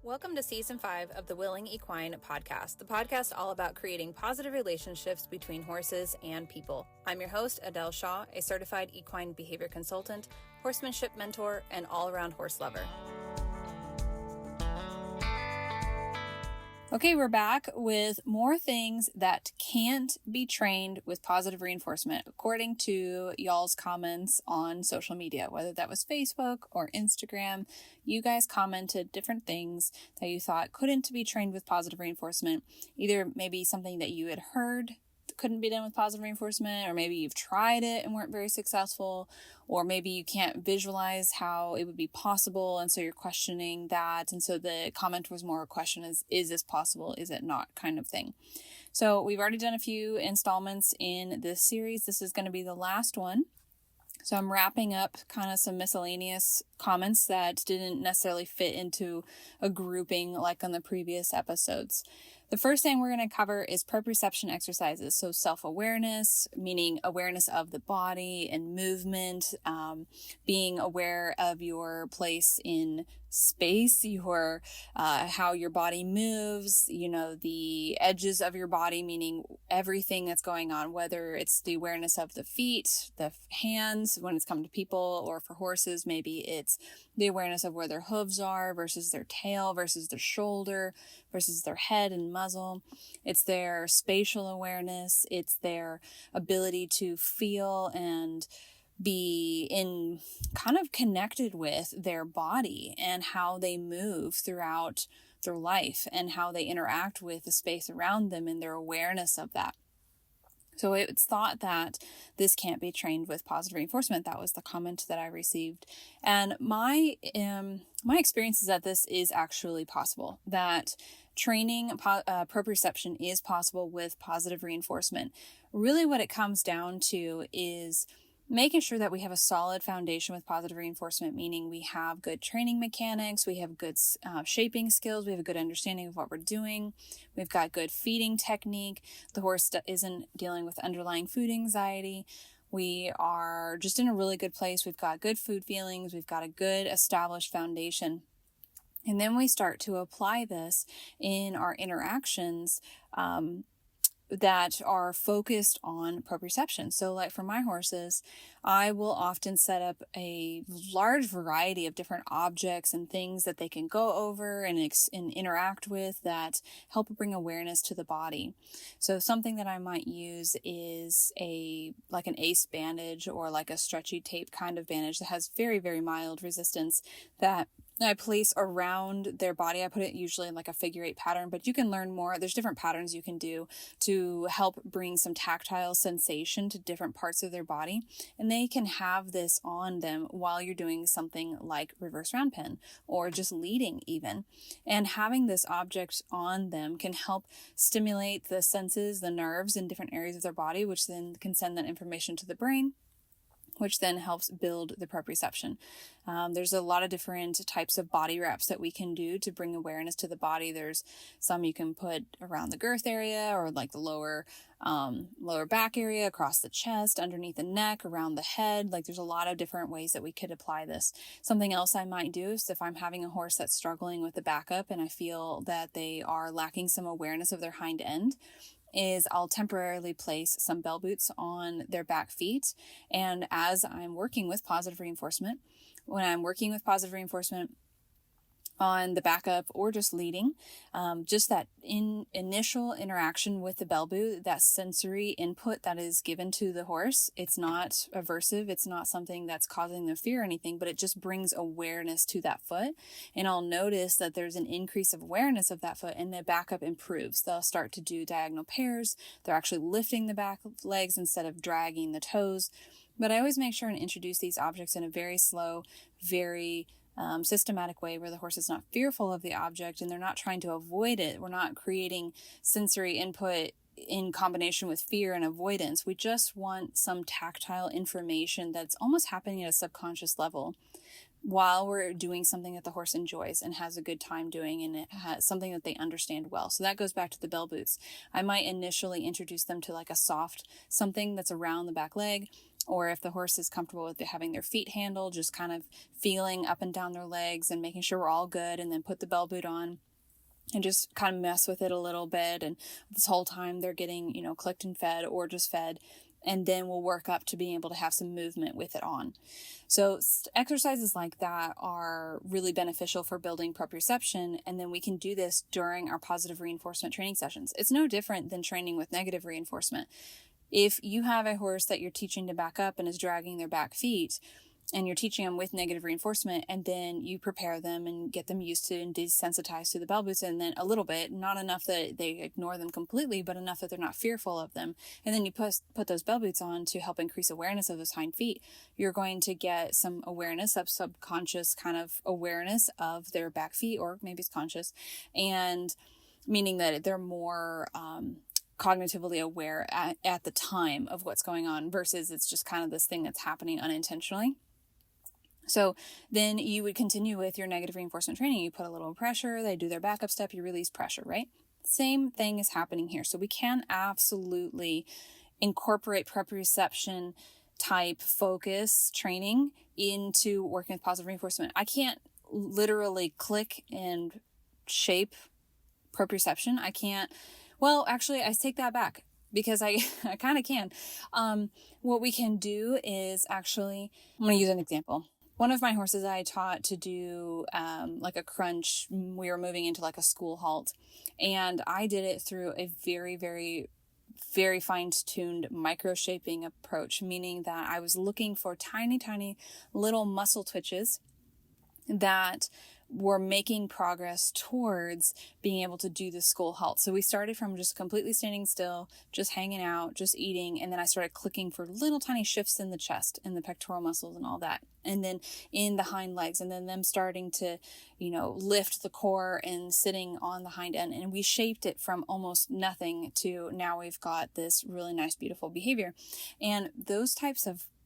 Welcome to Season 5 of the Willing Equine podcast, the podcast all about creating positive relationships between horses and people. I'm your host, Adele Shaw, a certified equine behavior consultant, horsemanship mentor, and all-around horse lover. Okay, we're back with more things that can't be trained with positive reinforcement, according to y'all's comments on social media, whether that was Facebook or Instagram. You guys commented different things that you thought couldn't be trained with positive reinforcement, either maybe something that you had heard couldn't be done with positive reinforcement, or maybe you've tried it and weren't very successful, or maybe you can't visualize how it would be possible, and so you're questioning that. And so the comment was more a question is this possible, is it not, kind of thing. So we've already done a few installments in this series. This is going to be the last one. So I'm wrapping up kind of some miscellaneous comments that didn't necessarily fit into a grouping like on the previous episodes. The first thing we're going to cover is proprioception exercises. So self-awareness, meaning awareness of the body and movement, being aware of your place in space, your how your body moves, the edges of your body, meaning everything that's going on, whether it's the awareness of the feet, the hands, when it's come to people, or for horses, maybe it's the awareness of where their hooves are versus their tail versus their shoulder versus their head and muzzle. It's their spatial awareness. It's their ability to feel and be in kind of connected with their body and how they move throughout their life and how they interact with the space around them and their awareness of that. So it's thought that this can't be trained with positive reinforcement. That was the comment that I received. And my experience is that this is actually possible, that training proprioception is possible with positive reinforcement. Really what it comes down to is making sure that we have a solid foundation with positive reinforcement, meaning we have good training mechanics, we have good shaping skills, we have a good understanding of what we're doing, we've got good feeding technique, the horse isn't dealing with underlying food anxiety, we are just in a really good place, we've got good food feelings, we've got a good established foundation. And then we start to apply this in our interactions that are focused on proprioception. So like for my horses, I will often set up a large variety of different objects and things that they can go over and interact with that help bring awareness to the body. So something that I might use is like an ACE bandage or like a stretchy tape kind of bandage that has very, very mild resistance that I place around their body. I put it usually in like a figure 8 pattern, but you can learn more. There's different patterns you can do to help bring some tactile sensation to different parts of their body. And they can have this on them while you're doing something like reverse round pen or just leading even. And having this object on them can help stimulate the senses, the nerves in different areas of their body, which then can send that information to the brain, which then helps build the proprioception. There's a lot of different types of body wraps that we can do to bring awareness to the body. There's some you can put around the girth area or like the lower back area, across the chest, underneath the neck, around the head. Like there's a lot of different ways that we could apply this. Something else I might do is if I'm having a horse that's struggling with the backup and I feel that they are lacking some awareness of their hind end, is I'll temporarily place some bell boots on their back feet. And as I'm working with positive reinforcement, when I'm working with positive reinforcement on the backup or just leading, just that initial interaction with the bell boot, that sensory input that is given to the horse, it's not aversive, it's not something that's causing them fear or anything, but it just brings awareness to that foot. And I'll notice that there's an increase of awareness of that foot and the backup improves. They'll start to do diagonal pairs. They're actually lifting the back legs instead of dragging the toes. But I always make sure and introduce these objects in a very slow, very systematic way where the horse is not fearful of the object and they're not trying to avoid it. We're not creating sensory input in combination with fear and avoidance. We just want some tactile information that's almost happening at a subconscious level while we're doing something that the horse enjoys and has a good time doing, and it has something that they understand well. So that goes back to the bell boots. I might initially introduce them to like a soft something that's around the back leg, or if the horse is comfortable with having their feet handled, just kind of feeling up and down their legs and making sure we're all good, and then put the bell boot on and just kind of mess with it a little bit. And this whole time they're getting, clicked and fed or just fed. And then we'll work up to being able to have some movement with it on. So exercises like that are really beneficial for building proprioception. And then we can do this during our positive reinforcement training sessions. It's no different than training with negative reinforcement. If you have a horse that you're teaching to back up and is dragging their back feet, and you're teaching them with negative reinforcement, and then you prepare them and get them used to and desensitized to the bell boots, and then a little bit, not enough that they ignore them completely, but enough that they're not fearful of them. And then you put those bell boots on to help increase awareness of those hind feet. You're going to get some awareness of subconscious kind of awareness of their back feet, or maybe it's conscious, and meaning that they're more, cognitively aware at the time of what's going on, versus it's just kind of this thing that's happening unintentionally. So then you would continue with your negative reinforcement training. You put a little pressure, they do their backup step, you release pressure, right? Same thing is happening here. So we can absolutely incorporate proprioception type focus training into working with positive reinforcement. I can't literally click and shape proprioception. I can't, well, actually, I take that back, because I kind of can. What we can do is actually, I'm going to use an example. One of my horses I taught to do like a crunch. We were moving into like a school halt, and I did it through a very, very, very fine-tuned micro-shaping approach, meaning that I was looking for tiny, tiny little muscle twitches that were making progress towards being able to do the school halt. So we started from just completely standing still, just hanging out, just eating. And then I started clicking for little tiny shifts in the chest and the pectoral muscles and all that. And then in the hind legs, and then them starting to, lift the core and sitting on the hind end. And we shaped it from almost nothing to now we've got this really nice, beautiful behavior. And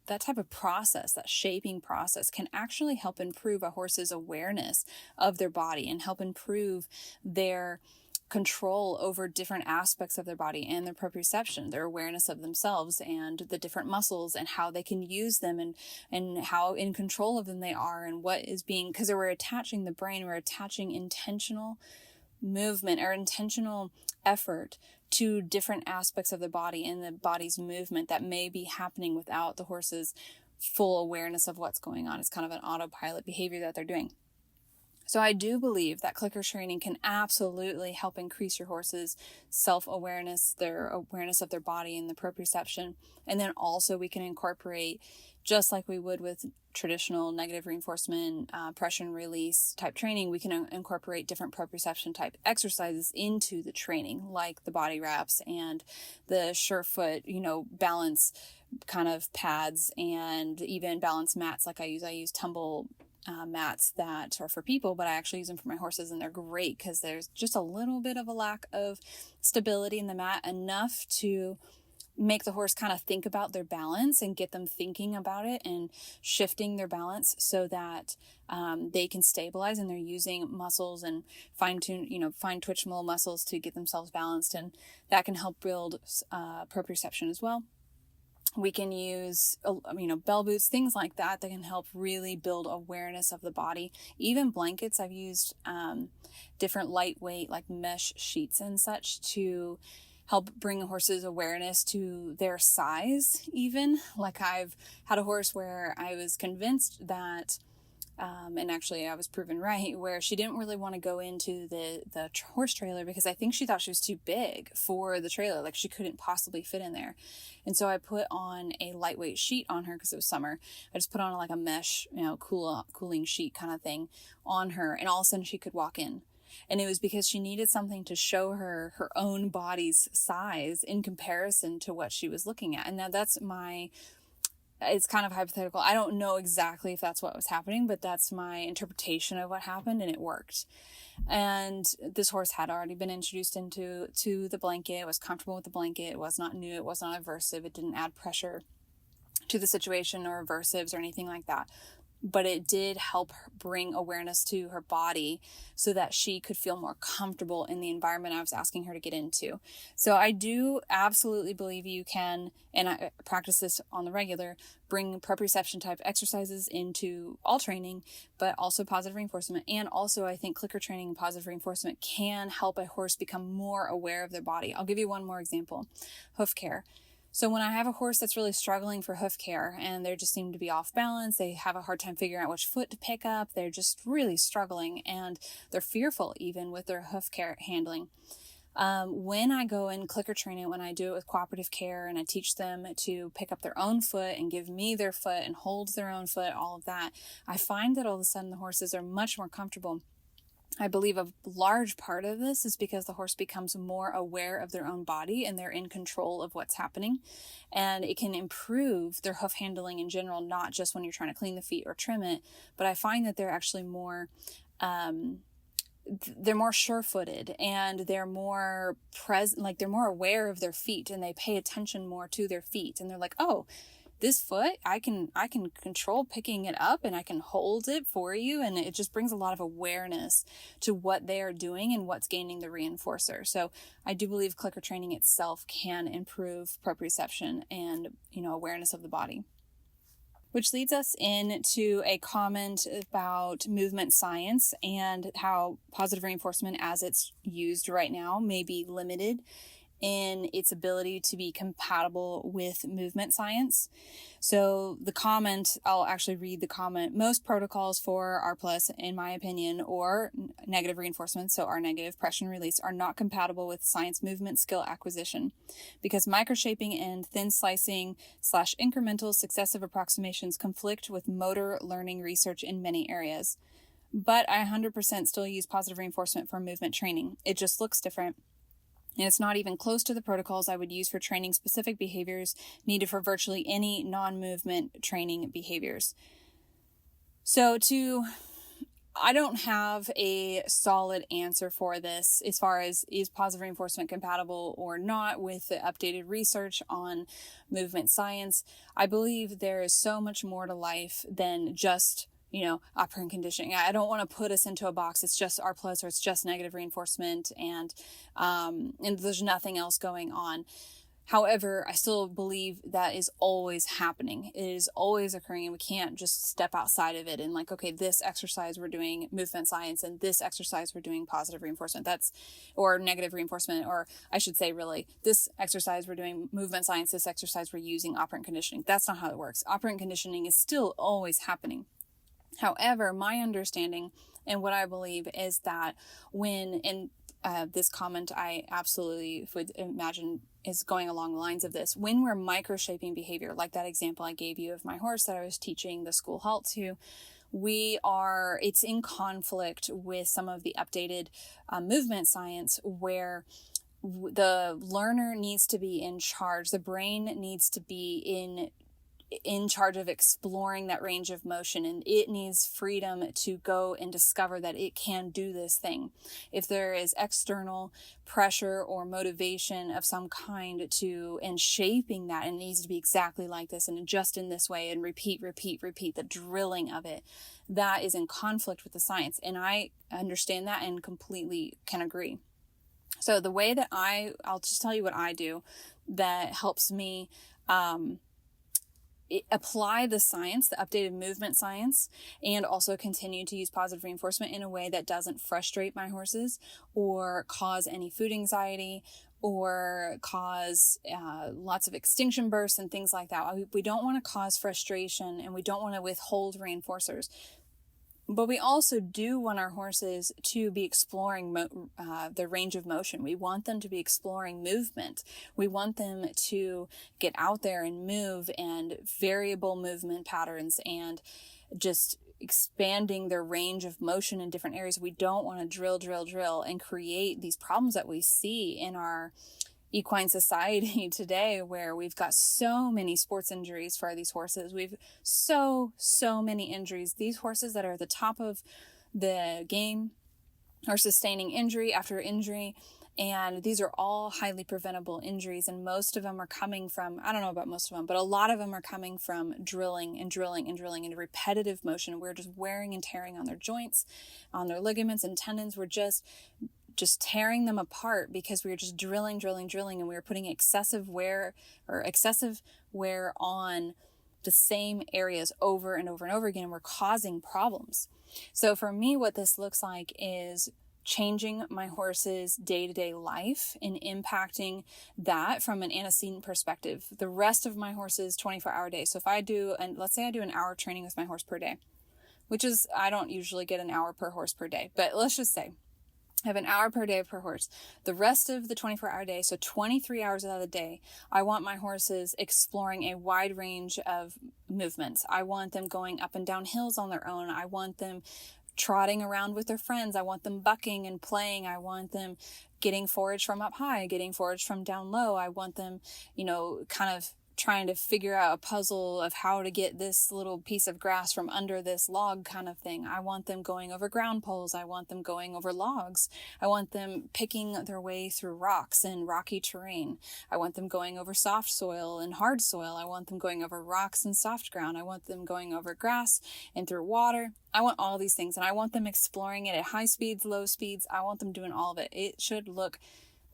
that type of process, that shaping process, can actually help improve a horse's awareness of their body and help improve their control over different aspects of their body and their proprioception, their awareness of themselves and the different muscles and how they can use them, and how in control of them they are, and what is being, because we're attaching the brain, we're attaching intentional movement or intentional effort to different aspects of the body and the body's movement that may be happening without the horse's full awareness of what's going on. It's kind of an autopilot behavior that they're doing. So I do believe that clicker training can absolutely help increase your horse's self-awareness, their awareness of their body and the proprioception. And then also we can incorporate, just like we would with traditional negative reinforcement, pressure and release type training, we can incorporate different proprioception type exercises into the training, like the body wraps and the Surefoot, balance kind of pads, and even balance mats like I use tumble mats that are for people, but I actually use them for my horses, and they're great because there's just a little bit of a lack of stability in the mat, enough to make the horse kind of think about their balance and get them thinking about it and shifting their balance so that they can stabilize, and they're using muscles and fine twitch little muscles to get themselves balanced, and that can help build proprioception as well. We can use, bell boots, things like that can help really build awareness of the body. Even blankets, I've used different lightweight like mesh sheets and such to help bring a horse's awareness to their size even. Like I've had a horse where I was convinced that, and actually I was proven right, where she didn't really want to go into the horse trailer because I think she thought she was too big for the trailer. Like she couldn't possibly fit in there. And so I put on a lightweight sheet on her because it was summer. I just put on like a mesh, cooling sheet kind of thing on her. And all of a sudden she could walk in. And it was because she needed something to show her her own body's size in comparison to what she was looking at. And now it's kind of hypothetical. I don't know exactly if that's what was happening, but that's my interpretation of what happened, and it worked. And this horse had already been introduced to the blanket. It was comfortable with the blanket. It was not new. It was not aversive. It didn't add pressure to the situation or aversives or anything like that. but it did help her bring awareness to her body so that she could feel more comfortable in the environment I was asking her to get into. So I do absolutely believe you can, and I practice this on the regular, bring proprioception type exercises into all training, but also positive reinforcement. And also I think clicker training and positive reinforcement can help a horse become more aware of their body. I'll give you one more example. Hoof care. So when I have a horse that's really struggling for hoof care and they just seem to be off balance, they have a hard time figuring out which foot to pick up, they're just really struggling and they're fearful even with their hoof care handling. When I go in clicker training, when I do it with cooperative care and I teach them to pick up their own foot and give me their foot and hold their own foot, all of that, I find that all of a sudden the horses are much more comfortable. I believe a large part of this is because the horse becomes more aware of their own body and they're in control of what's happening. And it can improve their hoof handling in general, not just when you're trying to clean the feet or trim it, but I find that they're actually more, they're more sure-footed and they're more present, like they're more aware of their feet and they pay attention more to their feet. And they're like, oh, this foot, I can control picking it up and I can hold it for you. And it just brings a lot of awareness to what they are doing and what's gaining the reinforcer. So I do believe clicker training itself can improve proprioception and, awareness of the body. Which leads us into a comment about movement science and how positive reinforcement as it's used right now may be limited in its ability to be compatible with movement science. So the comment, I'll actually read the comment. Most protocols for R+, in my opinion, or negative reinforcement, so R negative, pressure and release, are not compatible with science movement skill acquisition because microshaping and thin slicing / incremental successive approximations conflict with motor learning research in many areas. But I 100% still use positive reinforcement for movement training. It just looks different. And it's not even close to the protocols I would use for training specific behaviors needed for virtually any non-movement training behaviors. So I don't have a solid answer for this as far as is positive reinforcement compatible or not with the updated research on movement science. I believe there is so much more to life than just operant conditioning. I don't want to put us into a box. It's just R+ or it's just negative reinforcement and there's nothing else going on. However, I still believe that is always happening. It is always occurring and we can't just step outside of it and okay, this exercise we're doing movement science and this exercise we're doing positive reinforcement. Or negative reinforcement, or I should say really, this exercise we're doing movement science, this exercise we're using operant conditioning. That's not how it works. Operant conditioning is still always happening. However, my understanding and what I believe is that this comment I absolutely would imagine is going along the lines of this. When we're microshaping behavior, like that example I gave you of my horse that I was teaching the school halt to, it's in conflict with some of the updated movement science where the learner needs to be in charge. The brain needs to be in charge of exploring that range of motion, and it needs freedom to go and discover that it can do this thing. If there is external pressure or motivation of some kind and shaping that, and it needs to be exactly like this and just in this way and repeat, the drilling of it, that is in conflict with the science. And I understand that and completely can agree. So the way that I'll just tell you what I do that helps me, apply the science, the updated movement science, and also continue to use positive reinforcement in a way that doesn't frustrate my horses or cause any food anxiety or cause lots of extinction bursts and things like that. We don't want to cause frustration and we don't want to withhold reinforcers. But we also do want our horses to be exploring the range of motion. We want them to be exploring movement. We want them to get out there and move and variable movement patterns and just expanding their range of motion in different areas. We don't want to drill and create these problems that we see in our equine society today, where we've got so many sports injuries for these horses. We've so many injuries. These horses that are at the top of the game are sustaining injury after injury, And these are all highly preventable injuries. And most of them are coming from, I don't know about most of them, but a lot of them are coming from drilling and drilling and drilling in a repetitive motion. We're just wearing and tearing on their joints, on their ligaments and tendons. We're just tearing them apart because we were just drilling, and we were putting excessive wear on the same areas over and over and over again, and we're causing problems. So for me, what this looks like is changing my horse's day-to-day life and impacting that from an antecedent perspective. The rest of my horse's 24-hour day. So if I do, and let's say I do an hour training with my horse per day, which is, I don't usually get an hour per horse per day, but let's just say I have an hour per day per horse. The rest of the 24-hour day, so 23 hours out of the day, I want my horses exploring a wide range of movements. I want them going up and down hills on their own. I want them trotting around with their friends. I want them bucking and playing. I want them getting forage from up high, getting forage from down low. I want them, kind of trying to figure out a puzzle of how to get this little piece of grass from under this log kind of thing. I want them going over ground poles. I want them going over logs. I want them picking their way through rocks and rocky terrain. I want them going over soft soil and hard soil. I want them going over rocks and soft ground. I want them going over grass and through water. I want all these things, and I want them exploring it at high speeds, low speeds. I want them doing all of it. It should look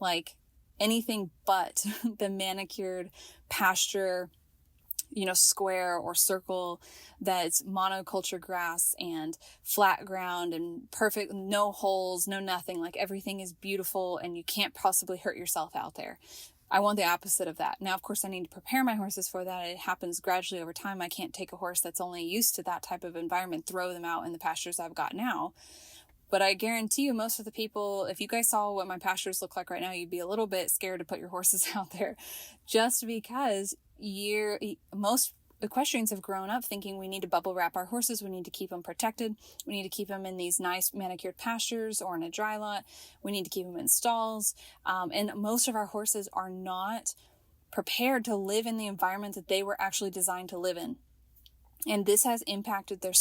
like anything but the manicured pasture, square or circle that's monoculture grass and flat ground and perfect, no holes, no nothing. Like everything is beautiful and you can't possibly hurt yourself out there. I want the opposite of that. Now, of course, I need to prepare my horses for that. It happens gradually over time. I can't take a horse that's only used to that type of environment, throw them out in the pastures I've got now. But I guarantee you, most of the people, if you guys saw what my pastures look like right now, you'd be a little bit scared to put your horses out there, just because most equestrians have grown up thinking we need to bubble wrap our horses. We need to keep them protected. We need to keep them in these nice manicured pastures or in a dry lot. We need to keep them in stalls. And most of our horses are not prepared to live in the environment that they were actually designed to live in. And this has impacted their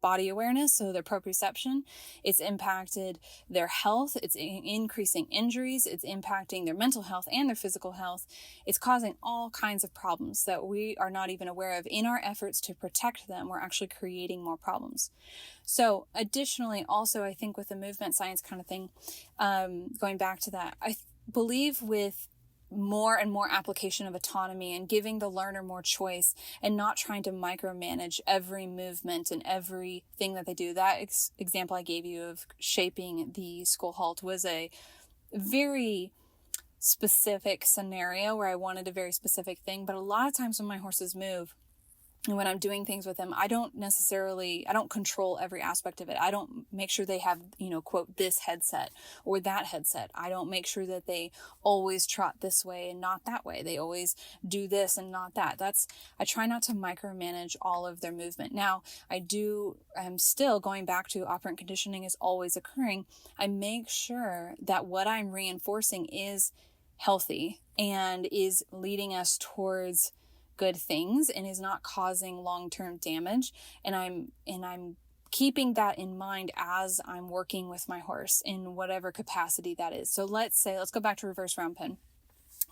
body awareness, so their proprioception. It's impacted their health. It's increasing injuries. It's impacting their mental health and their physical health. It's causing all kinds of problems that we are not even aware of. In our efforts to protect them, we're actually creating more problems. So additionally, also, I think with the movement science kind of thing, going back to that, I believe with more and more application of autonomy and giving the learner more choice and not trying to micromanage every movement and everything that they do. That example I gave you of shaping the school halt was a very specific scenario where I wanted a very specific thing. But a lot of times when my horses move, and when I'm doing things with them, I don't control every aspect of it. I don't make sure they have, quote, this headset or that headset. I don't make sure that they always trot this way and not that way. They always do this and not that. I try not to micromanage all of their movement. Now, I'm still going back to operant conditioning is always occurring. I make sure that what I'm reinforcing is healthy and is leading us towards good things and is not causing long-term damage. And I'm keeping that in mind as I'm working with my horse in whatever capacity that is. So let's go back to reverse round pen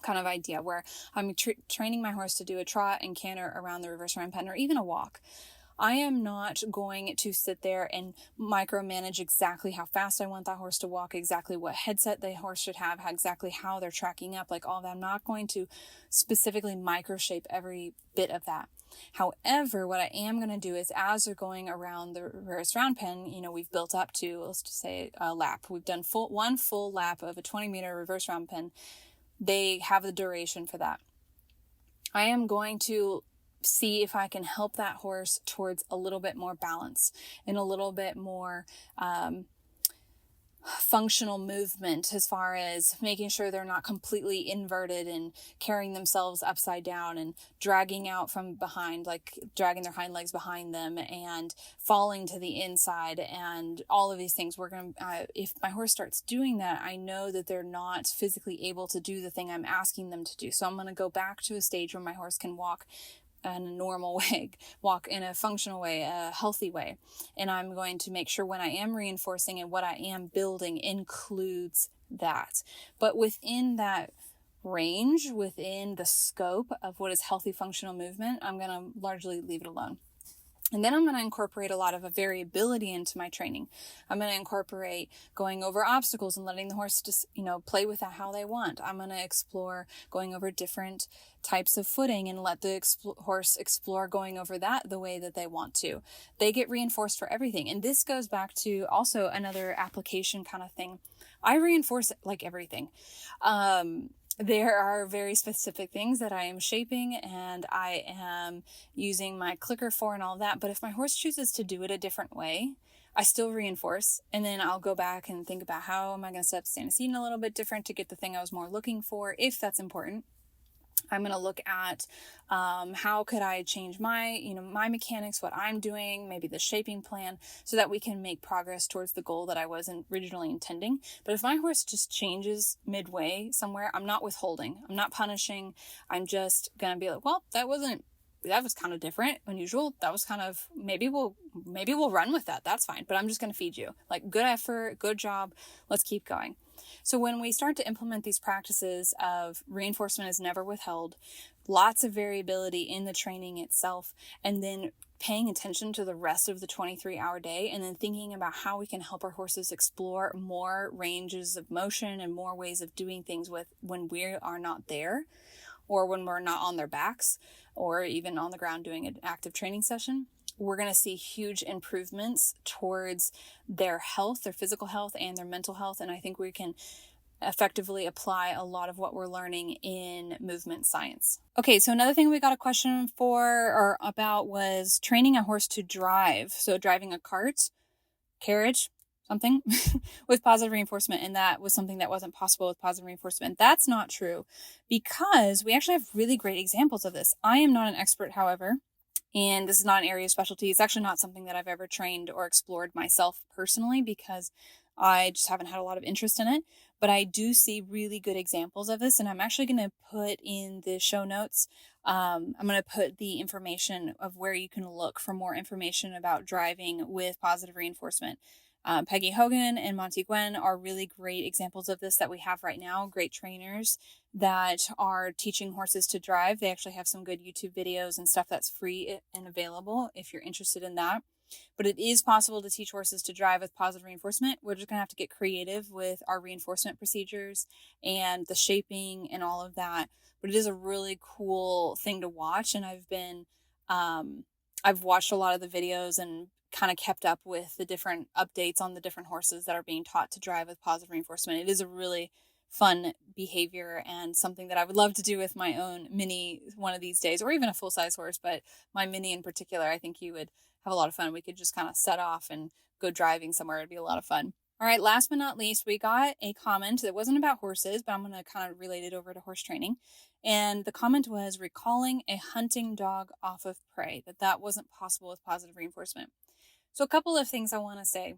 kind of idea where I'm training my horse to do a trot and canter around the reverse round pen or even a walk. I am not going to sit there and micromanage exactly how fast I want that horse to walk, exactly what headset the horse should have, exactly how they're tracking up, like all that. I'm not going to specifically microshape every bit of that. However, what I am going to do is as they're going around the reverse round pen, we've built up to, let's just say a lap. We've done one full lap of a 20-meter reverse round pen. They have the duration for that. I am going to see if I can help that horse towards a little bit more balance and a little bit more functional movement as far as making sure they're not completely inverted and carrying themselves upside down and dragging out from behind, like dragging their hind legs behind them and falling to the inside and all of these things. We're going to, if my horse starts doing that, I know that they're not physically able to do the thing I'm asking them to do. So I'm going to go back to a stage where my horse can walk in a normal way, walk in a functional way, a healthy way. And I'm going to make sure when I am reinforcing and what I am building includes that. But within that range, within the scope of what is healthy functional movement, I'm going to largely leave it alone. And then I'm going to incorporate a lot of a variability into my training. I'm going to incorporate going over obstacles and letting the horse just, play with that how they want. I'm going to explore going over different types of footing and let the horse explore going over that the way that they want to. They get reinforced for everything. And this goes back to also another application kind of thing. I reinforce like everything. There are very specific things that I am shaping and I am using my clicker for and all that. But if my horse chooses to do it a different way, I still reinforce. And then I'll go back and think about how am I going to set up antecedent a little bit different to get the thing I was more looking for, if that's important. I'm going to look at how could I change my mechanics, what I'm doing, maybe the shaping plan, so that we can make progress towards the goal that I wasn't originally intending. But if my horse just changes midway somewhere, I'm not withholding. I'm not punishing. I'm just going to be like, well, that was kind of different, unusual. That was kind of, maybe we'll run with that. That's fine. But I'm just going to feed you. Like, good effort, good job. Let's keep going. So when we start to implement these practices of reinforcement is never withheld, lots of variability in the training itself, and then paying attention to the rest of the 23-hour day, and then thinking about how we can help our horses explore more ranges of motion and more ways of doing things when we are not there, or when we're not on their backs, or even on the ground doing an active training session, we're going to see huge improvements towards their health, their physical health, and their mental health. And I think we can effectively apply a lot of what we're learning in movement science. Okay, so another thing we got a question about was training a horse to drive. So driving a cart, carriage, something with positive reinforcement. And that was something that wasn't possible with positive reinforcement. That's not true, because we actually have really great examples of this. I am not an expert, however, and this is not an area of specialty. It's actually not something that I've ever trained or explored myself personally, because I just haven't had a lot of interest in it. But I do see really good examples of this. And I'm actually going to put in the show notes, I'm going to put the information of where you can look for more information about driving with positive reinforcement. Peggy Hogan and Monty Gwynne are really great examples of this that we have right now. Great trainers that are teaching horses to drive. They actually have some good YouTube videos and stuff that's free and available if you're interested in that. But it is possible to teach horses to drive with positive reinforcement. We're just going to have to get creative with our reinforcement procedures and the shaping and all of that. But it is a really cool thing to watch. And I've watched a lot of the videos and kind of kept up with the different updates on the different horses that are being taught to drive with positive reinforcement. It is a really fun behavior and something that I would love to do with my own mini one of these days, or even a full-size horse, but my mini in particular, I think you would have a lot of fun. We could just kind of set off and go driving somewhere. It'd be a lot of fun. All right, last but not least, we got a comment that wasn't about horses, but I'm going to kind of relate it over to horse training. And the comment was recalling a hunting dog off of prey, that wasn't possible with positive reinforcement. So a couple of things I want to say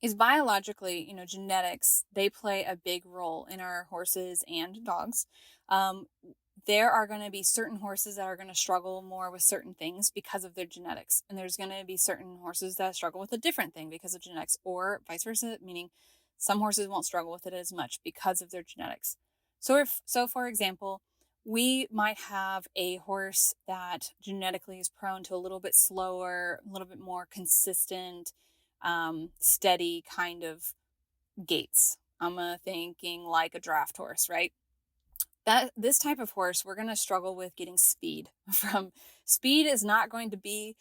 is biologically, genetics, they play a big role in our horses and dogs. There are going to be certain horses that are going to struggle more with certain things because of their genetics. And there's going to be certain horses that struggle with a different thing because of genetics, or vice versa, meaning some horses won't struggle with it as much because of their genetics. So for example, we might have a horse that genetically is prone to a little bit slower, a little bit more consistent, steady kind of gaits. I'm thinking like a draft horse, right? This type of horse, we're going to struggle with getting speed from. Speed is not going to be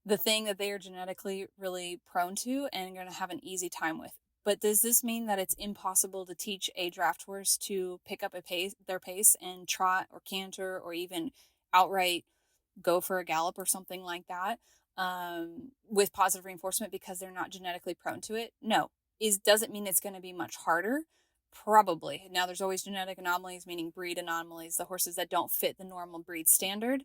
the thing that they are genetically really prone to and going to have an easy time with. But does this mean that it's impossible to teach a draft horse to pick up their pace and trot or canter or even outright go for a gallop or something like that with positive reinforcement because they're not genetically prone to it? No. Does it mean it's going to be much harder? Probably. Now, there's always genetic anomalies, meaning breed anomalies, the horses that don't fit the normal breed standard.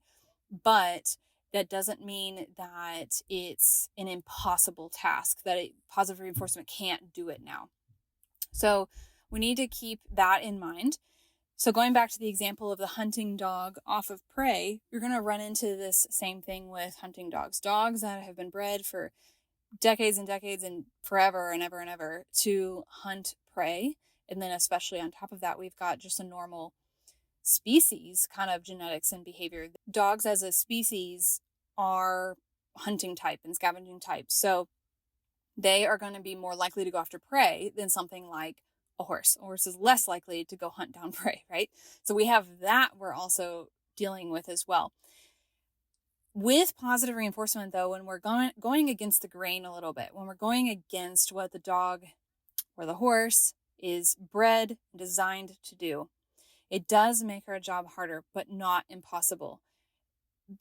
But that doesn't mean that it's an impossible task, that positive reinforcement can't do it now. So we need to keep that in mind. So going back to the example of the hunting dog off of prey, you're going to run into this same thing with hunting dogs. Dogs that have been bred for decades and decades and forever and ever and ever to hunt prey. And then especially on top of that, we've got just a normal species kind of genetics and behavior. Dogs as a species are hunting type and scavenging type. So they are going to be more likely to go after prey than something like a horse. A horse is less likely to go hunt down prey, right? So we have that we're also dealing with as well. With positive reinforcement, though, when we're going against the grain a little bit, when we're going against what the dog or the horse is bred and designed to do, it does make our job harder, but not impossible.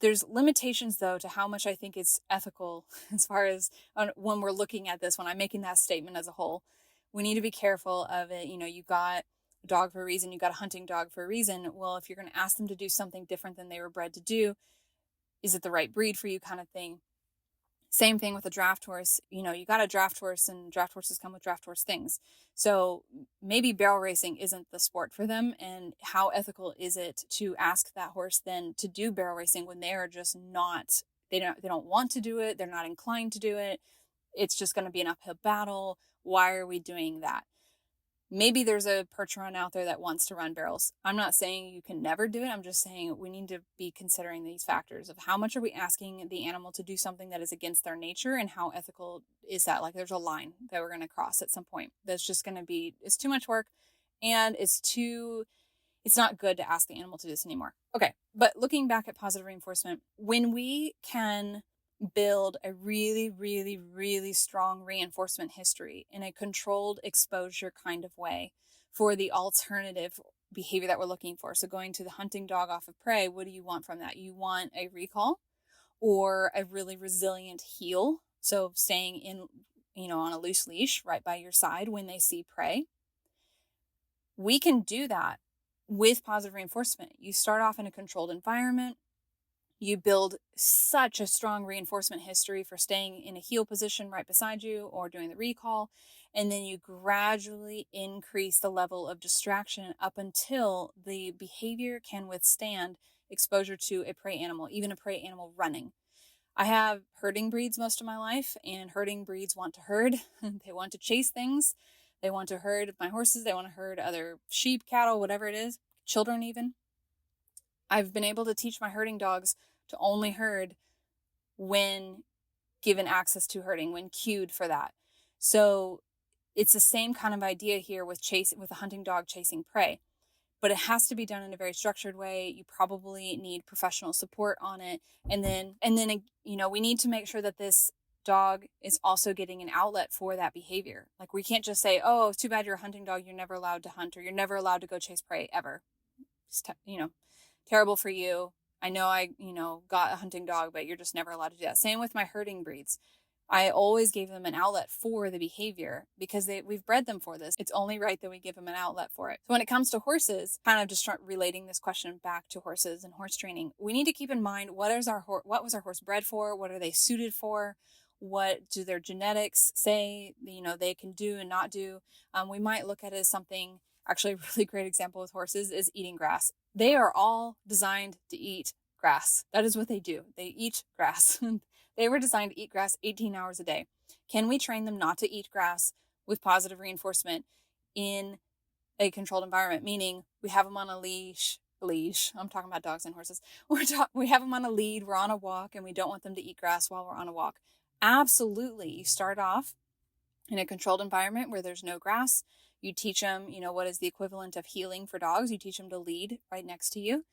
There's limitations, though, to how much I think it's ethical as far as when we're looking at this, when I'm making that statement as a whole. We need to be careful of it. You got a dog for a reason, you got a hunting dog for a reason. Well, if you're going to ask them to do something different than they were bred to do, is it the right breed for you, kind of thing? Same thing with a draft horse. You got a draft horse, and draft horses come with draft horse things. So maybe barrel racing isn't the sport for them. And how ethical is it to ask that horse then to do barrel racing when they are just not, they don't want to do it. They're not inclined to do it. It's just going to be an uphill battle. Why are we doing that? Maybe there's a perch run out there that wants to run barrels. I'm not saying you can never do it. I'm just saying we need to be considering these factors of how much are we asking the animal to do something that is against their nature, and how ethical is that? Like, there's a line that we're going to cross at some point that's just going to be, it's too much work, and it's not good to ask the animal to do this anymore. Okay, but looking back at positive reinforcement, when we can build a really, really, really strong reinforcement history in a controlled exposure kind of way for the alternative behavior that we're looking for. So going to the hunting dog off of prey, what do you want from that? You want a recall or a really resilient heel. So staying in, on a loose leash right by your side when they see prey. We can do that with positive reinforcement. You start off in a controlled environment. You build such a strong reinforcement history for staying in a heel position right beside you or doing the recall. And then you gradually increase the level of distraction up until the behavior can withstand exposure to a prey animal, even a prey animal running. I have herding breeds most of my life, and herding breeds want to herd. They want to chase things. They want to herd my horses. They want to herd other sheep, cattle, whatever it is, children even. I've been able to teach my herding dogs to only herd when given access to herding, when cued for that. So it's the same kind of idea here with a hunting dog chasing prey, but it has to be done in a very structured way. You probably need professional support on it. And then, we need to make sure that this dog is also getting an outlet for that behavior. Like, we can't just say, oh, it's too bad you're a hunting dog, you're never allowed to hunt, or you're never allowed to go chase prey ever. It's terrible for you. I know I got a hunting dog, but you're just never allowed to do that. Same with my herding breeds. I always gave them an outlet for the behavior because we've bred them for this. It's only right that we give them an outlet for it. So when it comes to horses, kind of just relating this question back to horses and horse training, we need to keep in mind what was our horse bred for? What are they suited for? What do their genetics say, they can do and not do? We might look at it as something. Actually, a really great example with horses is eating grass. They are all designed to eat grass. That is what they do. They eat grass. They were designed to eat grass 18 hours a day. Can we train them not to eat grass with positive reinforcement in a controlled environment? Meaning we have them on a leash. I'm talking about dogs and horses. We have them on a lead. We're on a walk, and we don't want them to eat grass while we're on a walk. Absolutely. You start off in a controlled environment where there's no grass. You teach them, what is the equivalent of heeling for dogs. You teach them to lead right next to you.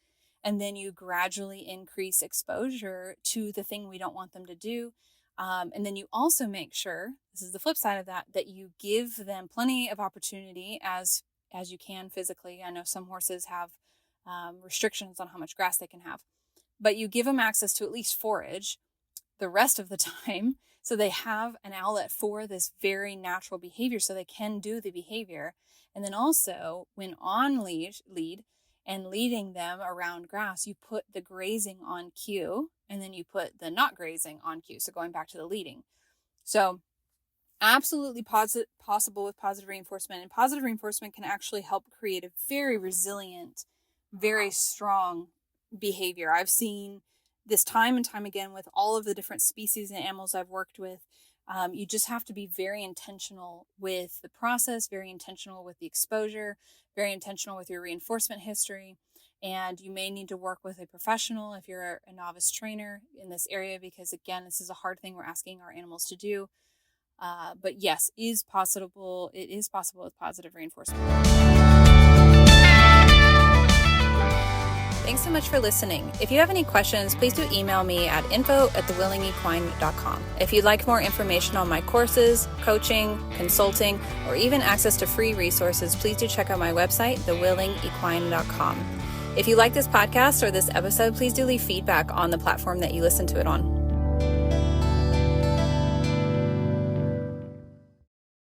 And then you gradually increase exposure to the thing we don't want them to do. And then you also make sure, this is the flip side of that you give them plenty of opportunity as you can physically. I know some horses have restrictions on how much grass they can have, but you give them access to at least forage the rest of the time. So they have an outlet for this very natural behavior, so they can do the behavior. And then also, when on lead and leading them around grass, you put the grazing on cue, and then you put the not grazing on cue. So going back to the leading. So absolutely possible with positive reinforcement. And positive reinforcement can actually help create a very resilient, very strong behavior. I've seen this time and time again with all of the different species and animals I've worked with. You just have to be very intentional with the process, very intentional with the exposure, very intentional with your reinforcement history. And you may need to work with a professional if you're a novice trainer in this area, because again, this is a hard thing we're asking our animals to do. But yes, it is possible with positive reinforcement. Thanks so much for listening. If you have any questions, please do email me at info@thewillingequine.com. If you'd like more information on my courses, coaching, consulting, or even access to free resources, please do check out my website, thewillingequine.com. If you like this podcast or this episode, please do leave feedback on the platform that you listen to it on.